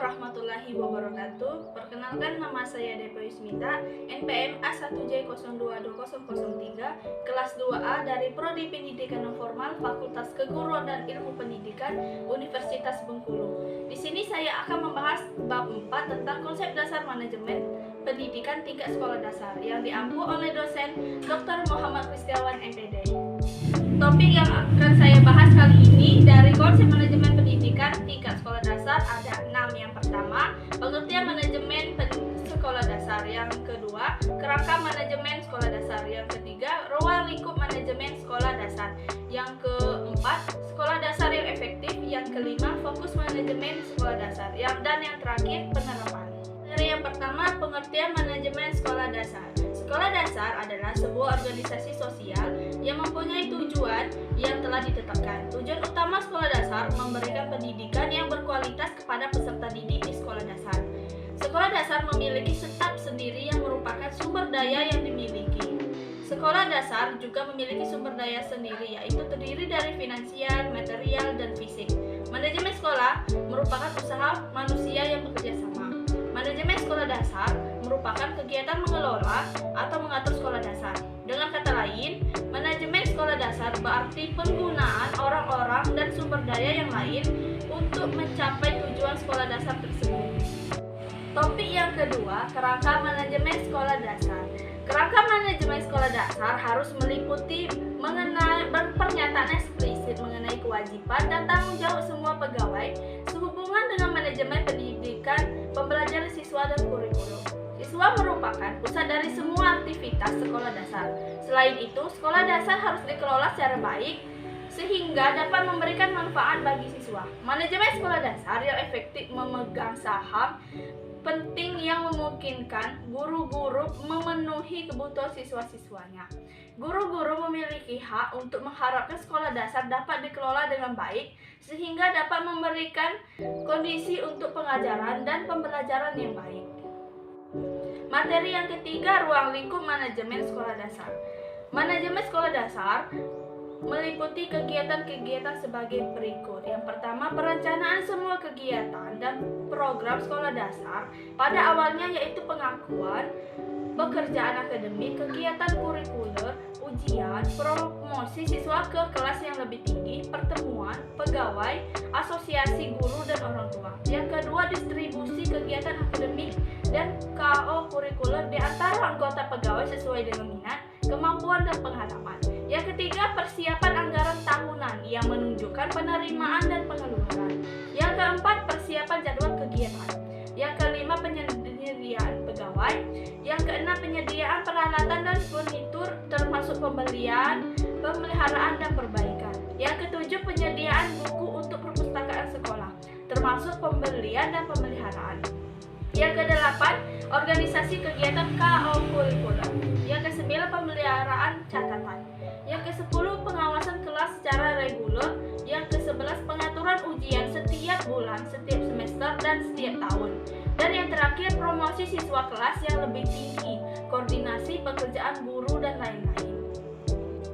warahmatullahi wabarakatuh. Perkenalkan, nama saya Depa Yusmita, NPM A1J022003, kelas 2A dari Prodi Pendidikan Non Formal, Fakultas Keguruan dan Ilmu Pendidikan, Universitas Bengkulu. Di sini saya akan membahas bab 4 tentang konsep dasar manajemen pendidikan tingkat sekolah dasar yang diampu oleh dosen Dr. Muhammad Kristiawan MPD. Topik yang akan saya bahas kali ini dari konsep manajemen pendidikan tingkat sekolah dasar ada 6. Yang pertama, pengertian manajemen sekolah dasar. Yang kedua, kerangka manajemen sekolah dasar. Yang ketiga, ruang lingkup manajemen sekolah dasar. Yang keempat, sekolah dasar yang efektif. Yang kelima, fokus manajemen sekolah dasar. Dan yang terakhir, penerapan. Dari yang pertama, pengertian manajemen sekolah dasar. Sekolah dasar adalah sebuah organisasi sosial yang mempunyai tujuan yang telah ditetapkan. Tujuan utama sekolah dasar memberikan pendidikan yang berkualitas kepada peserta didik di sekolah dasar. Sekolah dasar memiliki staf sendiri yang merupakan sumber daya yang dimiliki. Sekolah dasar juga memiliki sumber daya sendiri, yaitu terdiri dari finansial, material, dan fisik. Manajemen sekolah merupakan usaha manusia yang bekerja sama. Manajemen sekolah dasar merupakan kegiatan mengelola atau mengatur sekolah dasar. Dengan kata lain, manajemen sekolah dasar berarti penggunaan orang-orang dan sumber daya yang lain untuk mencapai tujuan sekolah dasar tersebut. Topik yang kedua, kerangka manajemen sekolah dasar. Kerangka manajemen sekolah dasar harus meliputi mengenai pernyataan eksplisit mengenai kewajiban dan tanggung jawab semua pegawai sehubungan dengan manajemen pendidikan, pembelajaran siswa dan kurikulum. Siswa merupakan pusat dari semua aktivitas sekolah dasar. Selain itu, sekolah dasar harus dikelola secara baik sehingga dapat memberikan manfaat bagi siswa. Manajemen sekolah dasar yang efektif memegang saham penting yang memungkinkan guru-guru memenuhi kebutuhan siswa-siswanya. Guru-guru memiliki hak untuk mengharapkan sekolah dasar dapat dikelola dengan baik sehingga dapat memberikan kondisi untuk pengajaran dan pembelajaran yang baik. Materi yang ketiga, ruang lingkup manajemen sekolah dasar. Manajemen sekolah dasar meliputi kegiatan-kegiatan sebagai berikut. Yang pertama, perencanaan semua kegiatan dan program sekolah dasar pada awalnya yaitu pengakuan, pekerjaan akademik, kegiatan kurikuler, ujian, promosi siswa ke kelas yang lebih tinggi, pertemuan, pegawai, asosiasi guru dan orang tua. Yang kedua, distribusi kegiatan akademik dan KO kurikuler di antara anggota pegawai sesuai dengan minat, kemampuan dan pengalaman. Yang ketiga, persiapan anggaran tahunan yang menunjukkan penerimaan dan pengeluaran. Yang keempat, persiapan jadwal kegiatan. Yang kelima, penyediaan pegawai. Yang keenam, penyediaan peralatan dan furnitur termasuk pembelian, pemeliharaan dan perbaikan. Yang ketujuh, penyediaan buku untuk perpustakaan sekolah, termasuk pembelian dan pemeliharaan. Yang kedelapan, organisasi kegiatan KO kurikuler. Yang kesembilan, pemeliharaan catatan. Yang ke-10, pengawasan kelas secara reguler. Yang ke-11, pengaturan ujian setiap bulan, setiap semester, dan setiap tahun. Dan yang terakhir, promosi siswa kelas yang lebih tinggi, koordinasi pekerjaan guru, dan lain-lain.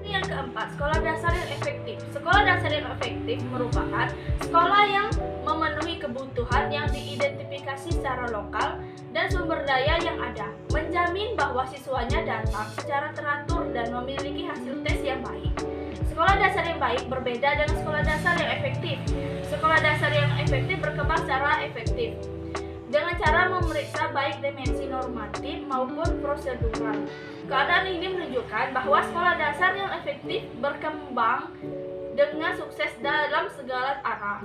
Yang keempat, sekolah dasar yang efektif. Sekolah dasar yang efektif merupakan sekolah yang memenuhi kebutuhan yang diidentifikasi secara lokal dan sumber daya yang ada, menjamin bahwa siswanya datang secara teratur dan memiliki hasil tes yang baik. Sekolah dasar yang baik berbeda dengan sekolah dasar yang efektif. Sekolah dasar yang efektif berkembang secara efektif dengan cara memeriksa baik dimensi normatif maupun prosedural. Keadaan ini menunjukkan bahwa sekolah dasar yang efektif berkembang dengan sukses dalam segala arah.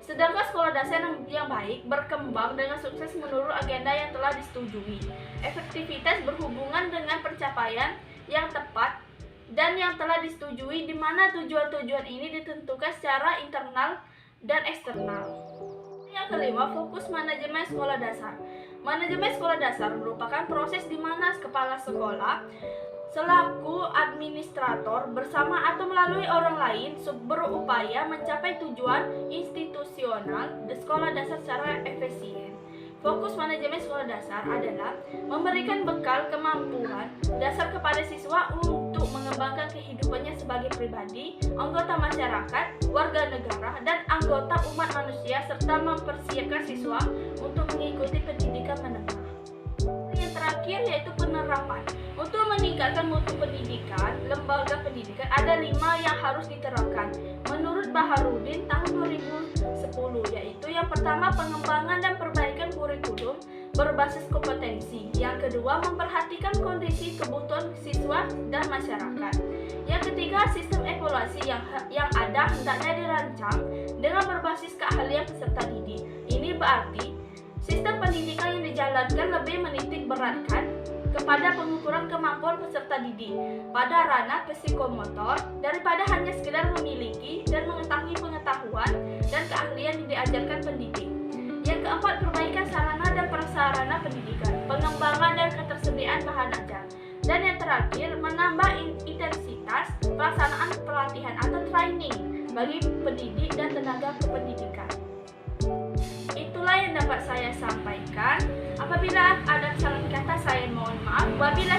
Sedangkan sekolah dasar yang baik berkembang dengan sukses menurut agenda yang telah disetujui. Efektivitas berhubungan dengan pencapaian yang tepat dan yang telah disetujui, di mana tujuan-tujuan ini ditentukan secara internal dan eksternal. Yang kelima, fokus manajemen sekolah dasar. Manajemen sekolah dasar merupakan proses di mana kepala sekolah selaku administrator bersama atau melalui orang lain berupaya mencapai tujuan institusional di sekolah dasar secara efisien. Fokus manajemen sekolah dasar adalah memberikan bekal kemampuan dasar kepada siswa untuk mengembangkan kehidupannya sebagai pribadi, anggota masyarakat, warga negara, dan anggota umat manusia, serta mempersiapkan siswa pendidikan menengah. Yang terakhir yaitu penerapan. Untuk meningkatkan mutu pendidikan, lembaga pendidikan ada 5 yang harus diterapkan menurut Baharudin tahun 2010, yaitu yang pertama pengembangan dan perbaikan kurikulum berbasis kompetensi. Yang kedua, memperhatikan kondisi kebutuhan siswa dan masyarakat. Yang ketiga, sistem evaluasi yang ada hendaknya dirancang dengan berbasis keahlian peserta didik. Ini berarti sistem pendidikan yang dijalankan lebih menitik beratkan kepada pengukuran kemampuan peserta didik pada ranah psikomotor daripada hanya sekedar memiliki dan mengetahui pengetahuan dan keahlian yang diajarkan pendidik. Yang keempat, perbaikan sarana dan prasarana pendidikan, pengembangan dan ketersediaan bahan ajar. Dan yang terakhir, menambah intensitas pelaksanaan pelatihan atau training bagi pendidik dan tenaga kependidikan. Itulah yang dapat saya sampaikan. Apabila ada kesalahan kata, saya mohon maaf. Wabillahi